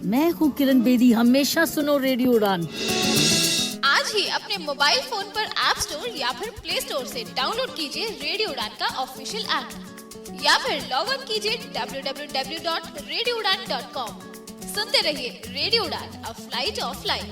मैं हूँ किरण बेदी, हमेशा सुनो रेडियो उड़ान। आज ही अपने मोबाइल फोन पर ऐप स्टोर या फिर प्ले स्टोर से डाउनलोड कीजिए रेडियो उड़ान का ऑफिशियल ऐप या फिर लॉग इन कीजिए www.radioudan.com। सुनते रहिए रेडियो उड़ान, अ फ्लाइट ऑफ लाइफ।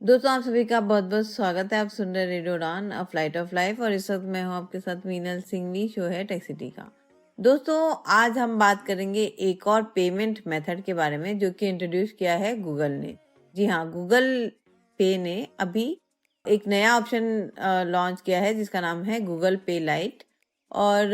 दोस्तों, आप सभी का बहुत बहुत स्वागत है। आप सुन रहे रेडियो उड़ान, अ फ्लाइट ऑफ लाइफ, और इस वक्त मैं हूं आपके साथ मीनल सिंघवी। शो है टेक सिटी का। दोस्तों, आज हम बात करेंगे एक और पेमेंट मेथड के बारे में जो कि इंट्रोड्यूस किया है गूगल ने। जी हाँ, गूगल पे ने अभी एक नया ऑप्शन लॉन्च किया है जिसका नाम है गूगल पे लाइट। और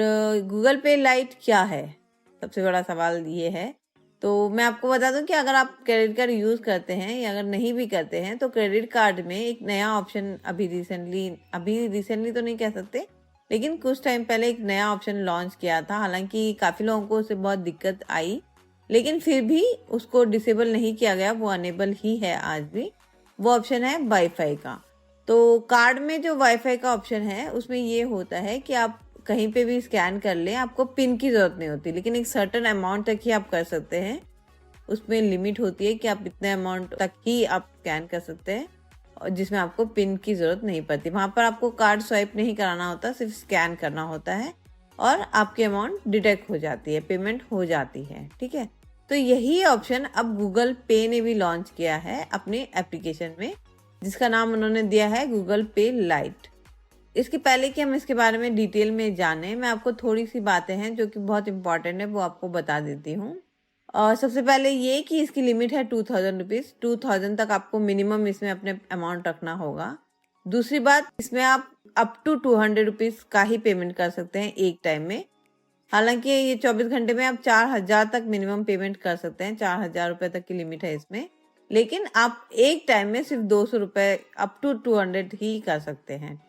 गूगल पे लाइट क्या है, सबसे बड़ा सवाल ये है। तो मैं आपको बता दूं कि अगर आप क्रेडिट कार्ड यूज़ करते हैं या अगर नहीं भी करते हैं तो क्रेडिट कार्ड में एक नया ऑप्शन अभी रिसेंटली तो नहीं कह सकते, लेकिन कुछ टाइम पहले एक नया ऑप्शन लॉन्च किया था। हालांकि काफ़ी लोगों को उससे बहुत दिक्कत आई, लेकिन फिर भी उसको डिसेबल नहीं किया गया, वो अनेबल ही है आज भी। वो ऑप्शन है वाईफाई का। तो कार्ड में जो वाईफाई का ऑप्शन है उसमें ये होता है कि आप कहीं पे भी स्कैन कर लें, आपको पिन की ज़रूरत नहीं होती, लेकिन एक सर्टेन अमाउंट तक ही आप कर सकते हैं। उसमें लिमिट होती है कि आप इतने अमाउंट तक ही आप स्कैन कर सकते हैं, और जिसमें आपको पिन की ज़रूरत नहीं पड़ती। वहाँ पर आपको कार्ड स्वाइप नहीं कराना होता, सिर्फ स्कैन करना होता है और आपकी अमाउंट डिटेक्ट हो जाती है, पेमेंट हो जाती है। ठीक है, तो यही ऑप्शन अब गूगल पे ने भी लॉन्च किया है अपने एप्लीकेशन में, जिसका नाम उन्होंने दिया है गूगल पे लाइट। इसके पहले कि हम इसके बारे में डिटेल में जाने, मैं आपको थोड़ी सी बातें हैं जो कि बहुत इंपॉर्टेंट है वो आपको बता देती हूँ। और सबसे पहले ये कि इसकी लिमिट है 2000 रुपीज़। 2000 तक आपको मिनिमम इसमें अपने अमाउंट रखना होगा। दूसरी बात, इसमें आप अप टू 200 रुपीज़ का ही पेमेंट कर सकते हैं एक टाइम में। हालांकि ये 24 घंटे में आप 4000 तक मिनिमम पेमेंट कर सकते हैं, 4000 रुपये तक की लिमिट है इसमें। लेकिन आप एक टाइम में सिर्फ 200 रुपये अप टू 200 ही कर सकते हैं।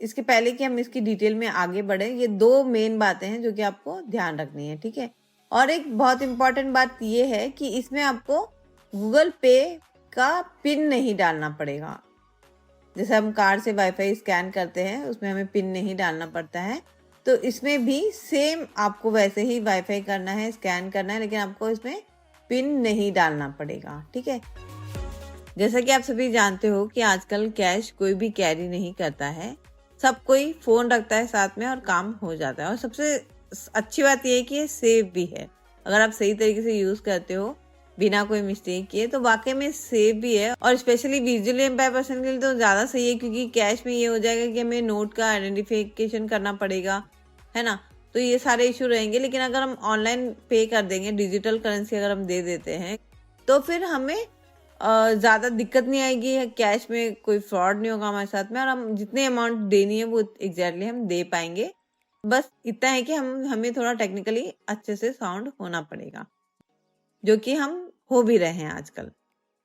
इसके पहले कि हम इसकी डिटेल में आगे बढ़े, ये दो मेन बातें हैं जो कि आपको ध्यान रखनी है। ठीक है, और एक बहुत इंपॉर्टेंट बात ये है कि इसमें आपको गूगल पे का पिन नहीं डालना पड़ेगा। जैसे हम कार्ड से वाईफाई स्कैन करते हैं उसमें हमें पिन नहीं डालना पड़ता है, तो इसमें भी सेम आपको वैसे ही वाईफाई करना है, स्कैन करना है, लेकिन आपको इसमें पिन नहीं डालना पड़ेगा। ठीक है, जैसा कि आप सभी जानते हो कि आजकल कैश कोई भी कैरी नहीं करता है, सब कोई फोन रखता है साथ में और काम हो जाता है। और सबसे अच्छी बात यह है कि ये सेफ भी है। अगर आप सही तरीके से यूज करते हो बिना कोई मिस्टेक किए तो वाकई में सेफ भी है। और स्पेशली विजुअली इम्पेयर पर्सन के लिए तो ज्यादा सही है, क्योंकि कैश में ये हो जाएगा कि हमें नोट का आइडेंटिफिकेशन करना पड़ेगा, है ना, तो ये सारे इशू रहेंगे। लेकिन अगर हम ऑनलाइन पे कर देंगे, डिजिटल करेंसी अगर हम दे देते हैं, तो फिर हमें ज़्यादा दिक्कत नहीं आएगी, कैश में कोई फ्रॉड नहीं होगा हमारे साथ में, और हम जितने अमाउंट देनी है वो एग्जैक्टली हम दे पाएंगे। बस इतना है कि हमें थोड़ा टेक्निकली अच्छे से साउंड होना पड़ेगा, जो कि हम हो भी रहे हैं आजकल।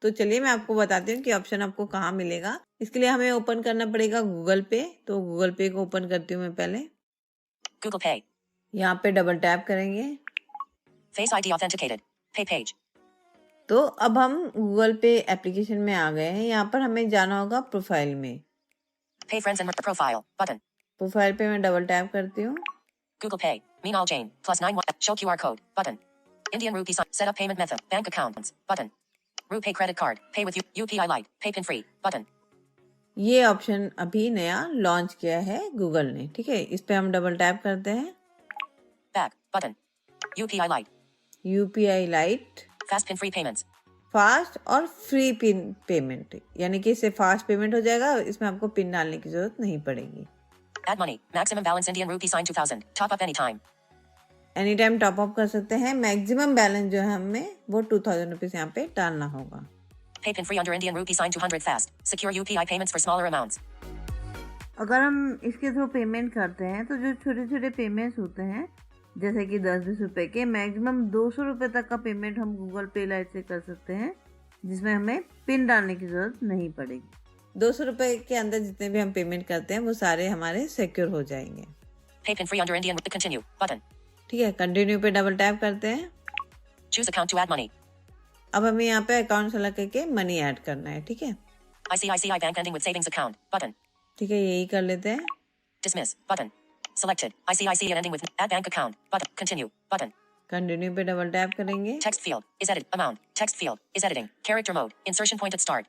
तो चलिए मैं आपको बताती हूँ कि ऑप्शन आपको कहाँ मिलेगा। इसके लिए हमें ओपन करना पड़ेगा गूगल पे। तो गूगल पे को ओपन करती हूँ मैं पहले। Google Pay. यहाँ पे डबल टैप करेंगे। Face ID authenticated. Pay page. तो अब हम गूगल पे एप्लीकेशन में आ गए हैं। यहाँ पर हमें जाना होगा प्रोफाइल में। Pay friends and profile button. Profile पे मैं डबल टैप करती हूँ। Google Pay. Meenal Jain. +91. Show QR code button. Indian rupee sign. Set up payment method. Bank accounts button. RuPay credit card. Pay with UPI Lite. Pay pin free button. ये option अभी नया launch किया है Google ने। ठीक है, इस पे हम डबल टैप करते हैं। Back button. UPI Lite. UPI light, Fast pin free payments. Fast और फ्री पिन पेमेंट, यानी कि इससे फास्ट पेमेंट हो जाएगा, इसमें आपको पिन डालने की जरूरत नहीं पड़ेगी। Add money. Maximum balance Indian rupee sign 2000. Top up anytime. Any time top up कर सकते हैं। मैक्सिमम बैलेंस जो है हमें वो 2000 रुपीज यहाँ पे डालना होगा। Pay pin free under Indian rupee sign 200 fast. Secure UPI payments for smaller amounts. अगर हम इसके थ्रू पेमेंट करते हैं तो जो छोटे छोटे पेमेंट्स होते हैं, जैसे कि 10-20 रुपए के, मैक्सिमम 200 रुपए तक का पेमेंट हम गूगल पे लाइट से कर सकते हैं, जिसमें हमें पिन डालने की जरूरत नहीं पड़ेगी। 200 रुपए के अंदर जितने भी हम पेमेंट करते हैं वो सारे हमारे सिक्योर हो जाएंगे। Pay pin free under Indian with the continue button. ठीक है, कंटिन्यू पे डबल टैप करते हैं। Choose account to add money. अब हमें यहाँ पे अकाउंट सेलेक्ट करके मनी ऐड करना है। ठीक है, ICICI Bank ending with savings account button. ठीक है, यही कर लेते हैं। Dismiss. Button. Selected. ICICI ending with add bank account. Button. Continue. Button. Continue पे डबल टैप करेंगे। Text field is edit. Amount. Text field is editing. Character mode. Insertion point at start.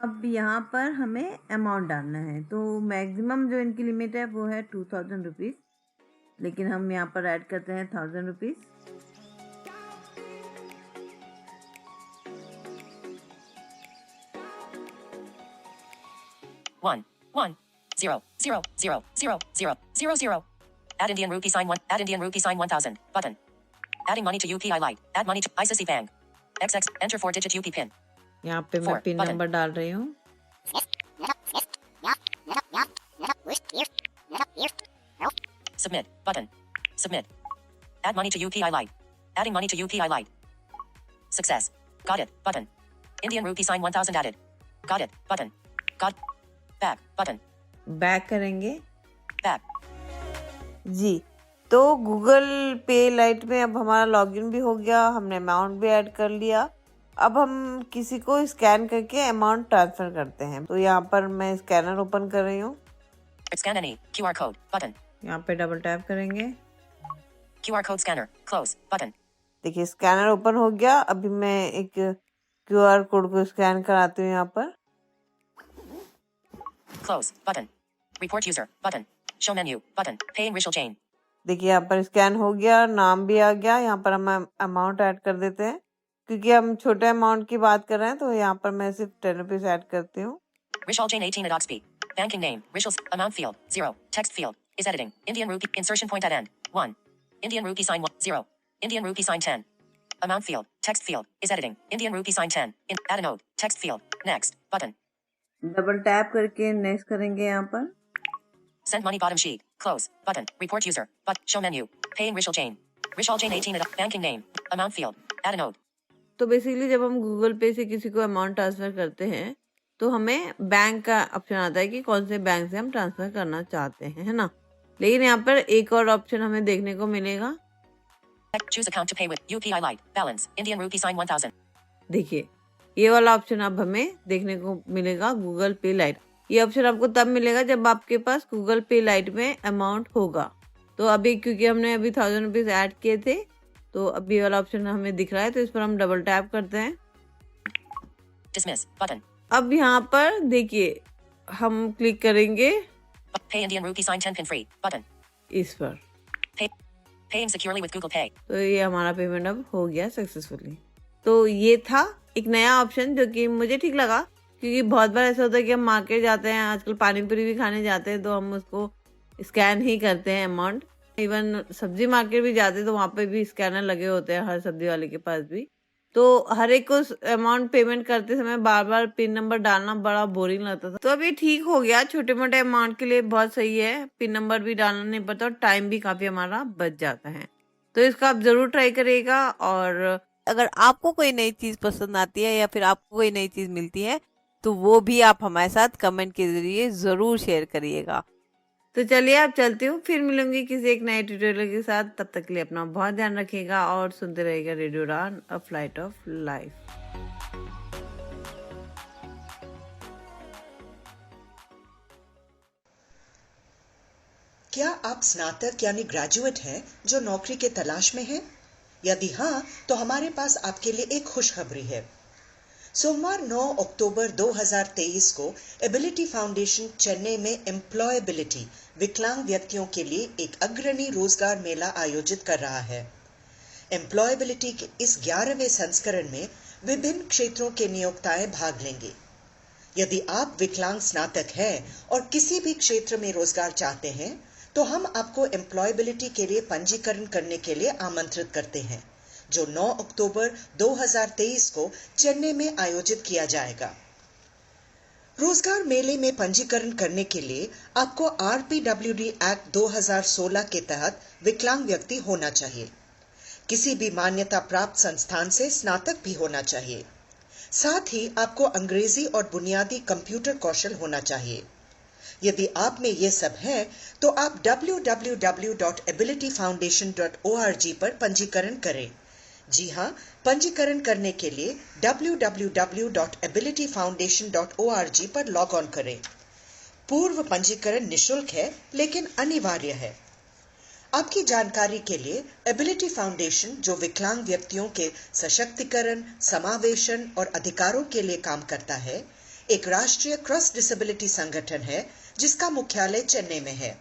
अब यहाँ पर हमें अमाउंट डालना है, तो maximum जो इनकी लिमिट है वो है 2000 रुपीज़, लेकिन हम यहाँ पर ऐड करते हैं 1000 rupees. One. 0 0 0 0 0 0 0. Add Indian rupee sign 1. Add Indian rupee sign 1000. Button. Adding money to UPI Lite. Add money to ICICI Bank. XX. Enter 4-digit UP pin. यहाँ पे मैं पिन नंबर डाल रही हूँ। Submit. Button. Submit. Add money to UPI Lite. Adding money to UPI Lite. Success. Got it. Button. Indian rupee sign 1000 added. Got it. Button. Got. Back. Button. Back करेंगे Back. जी। तो Google पे light में अब हमारा login भी हो गया, हमने अमाउंट भी ऐड कर लिया। अब हम किसी को स्कैन करके अमाउंट ट्रांसफर करते हैं, तो यहाँ पर मैं स्कैनर ओपन कर रही हूँ। Scan any. QR code. Button. यहाँ पे डबल टैप करेंगे। QR code scanner. Close. Button. देखिए स्कैनर ओपन हो गया। अभी मैं एक QR कोड को स्कैन कराती हूँ यहाँ पर। Close. Button. Report user. Button. Show menu. Button. Paying Rishal Jain. देखिए यहाँ पर स्कैन हो गया, नाम भी आ गया। यहाँ पर हम अमाउंट ऐड कर देते हैं, क्योंकि हम छोटे अमाउंट की बात कर रहे हैं, तो यहाँ पर मैं सिर्फ 10 रुपीज ऐड करती हूँ। Rishal Jain 18 at Oxby. Banking name. Rishal's amount field. 0. Text field. Is editing. Indian rupee. Insertion point at end. 1. Indian rupee sign 1. 0. Indian rupee sign 10. Amount field. Text field. Is editing. Indian rupee sign 10. Add a note. Text field. Next. Button. Double tap करके next करेंगे यहाँ पर। Send money bottom sheet. Close. Button. Report user. But show menu. Paying Rishal Jain. Rishal Jain 18 at banking name. Amount field. Add a note. तो basically जब हम Google पे से किसी को अमाउंट ट्रांसफर करते हैं, तो हमें बैंक का ऑप्शन आता है कि कौन से बैंक से हम ट्रांसफर करना चाहते हैं, है ना। लेकिन यहाँ पर एक और ऑप्शन हमें देखने को मिलेगा। Choose account to pay with UPI Lite. Balance. Indian rupee sign 1000. देखिए ये वाला ऑप्शन अब हमें देखने को मिलेगा, गूगल पे लाइट। ये ऑप्शन आपको तब मिलेगा जब आपके पास गूगल पे लाइट में अमाउंट होगा। तो अभी क्योंकि हमने अभी 1000 रुपीज ऐड किए थे, तो अभी वाला ऑप्शन हमें दिख रहा है, तो इस पर हम डबल टैप करते हैं। Dismiss. Button. अब यहाँ पर देखिए हम क्लिक करेंगे Pay Indian rupee sign 10 pin free. Button. इस पर, Paying securely with Google Pay. तो ये हमारा पेमेंट अब हो गया सक्सेसफुली। तो ये था एक नया ऑप्शन जो कि मुझे ठीक लगा, क्योंकि बहुत बार ऐसा होता है कि हम मार्केट जाते हैं, आजकल पानी पूरी भी खाने जाते हैं, तो हम उसको स्कैन ही करते हैं अमाउंट। इवन सब्जी मार्केट भी जाते हैं तो वहाँ पे भी स्कैनर लगे होते हैं, हर सब्जी वाले के पास भी। तो हर एक को अमाउंट पेमेंट करते समय बार बार पिन नंबर डालना बड़ा बोरिंग लगता था। तो अब ये ठीक हो गया, छोटे मोटे अमाउंट के लिए बहुत सही है, पिन नंबर भी डालना नहीं पड़ता और टाइम भी काफी हमारा बच जाता है। तो इसका आप जरूर ट्राई करिएगा। और अगर आपको कोई नई चीज पसंद आती है या फिर आपको कोई नई चीज मिलती है, तो वो भी आप हमारे साथ कमेंट के जरिए जरूर शेयर करिएगा। तो चलिए अब चलती हूँ, फिर मिलूंगी किसी एक नए ट्यूटोरियल के साथ। तब तक के लिए अपना बहुत ध्यान रखिएगा और सुनते रहिएगा रेडियो उड़ान, अ फ्लाइट ऑफ लाइफ। क्या आप स्नातक यानी ग्रेजुएट हैं जो नौकरी के तलाश में हैं? यदि हाँ, तो हमारे पास आपके लिए एक खुशखबरी है। सोमवार 9 अक्टूबर 2023 को एबिलिटी फाउंडेशन चेन्नई में एम्प्लॉयबिलिटी विकलांग व्यक्तियों के लिए एक अग्रणी रोजगार मेला आयोजित कर रहा है। एम्प्लॉयबिलिटी के इस 11वें संस्करण में विभिन्न क्षेत्रों के नियोक्ताएं भाग लेंगे। यदि आप विकलांग स्नातक हैं और किसी भी क्षेत्र में रोजगार चाहते हैं, तो हम आपको एम्प्लॉयबिलिटी के लिए पंजीकरण करने के लिए आमंत्रित करते हैं, जो 9 अक्टूबर 2023 को चेन्नई में आयोजित किया जाएगा। रोजगार मेले में पंजीकरण करने के लिए आपको RPWD एक्ट 2016 के तहत विकलांग व्यक्ति होना चाहिए। किसी भी मान्यता प्राप्त संस्थान से स्नातक भी होना चाहिए। साथ ही आपको अंग्रेजी और बुनियादी कंप्यूटर कौशल होना चाहिए। यदि आप में ये सब है, तो आप www.abilityfoundation.org पर पंजीकरण करें। जी हाँ, पंजीकरण करने के लिए www.abilityfoundation.org पर लॉग ऑन करें। पूर्व पंजीकरण निशुल्क है लेकिन अनिवार्य है। आपकी जानकारी के लिए एबिलिटी फाउंडेशन, जो विकलांग व्यक्तियों के सशक्तिकरण, समावेशन और अधिकारों के लिए काम करता है, एक राष्ट्रीय क्रॉस डिसेबिलिटी संगठन है जिसका मुख्यालय चेन्नई में है।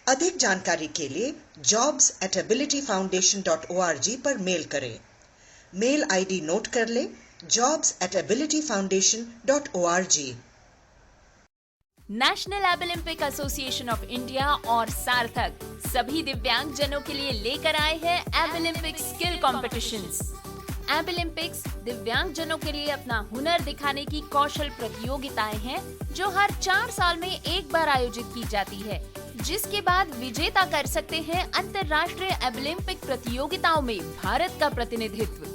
अधिक जानकारी के लिए jobs@abilityfoundation.org पर मेल करें। मेल आईडी नोट कर ले, jobs@abilityfoundation.org। National Olympic association of India और सार्थक सभी दिव्यांग जनों के लिए लेकर आए हैं ओलंपिक स्किल कॉम्पिटिशन्स। ओलंपिक्स दिव्यांग जनों के लिए अपना हुनर दिखाने की कौशल प्रतियोगिताएं हैं जो हर 4 साल में एक बार आयोजित की जाती है, जिसके बाद विजेता कर सकते हैं अंतर्राष्ट्रीय ओलंपिक प्रतियोगिताओं में भारत का प्रतिनिधित्व।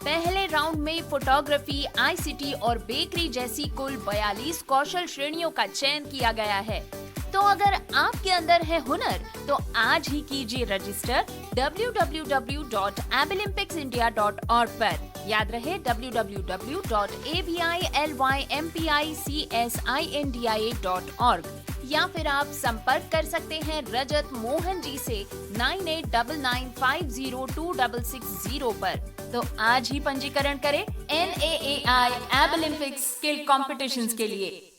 पहले राउंड में फोटोग्राफी, आईसीटी और बेकरी जैसी कुल 42 कौशल श्रेणियों का चयन किया गया है। तो अगर आपके अंदर है हुनर तो आज ही कीजिए रजिस्टर www.abilympicsindia.org पर। याद रहे www.abilympicsindia.org, या फिर आप संपर्क कर सकते हैं रजत मोहन जी से 9899502660 पर। तो आज ही पंजीकरण करें NAAI ओलंपिक स्किल कॉम्पिटिशन्स के लिए।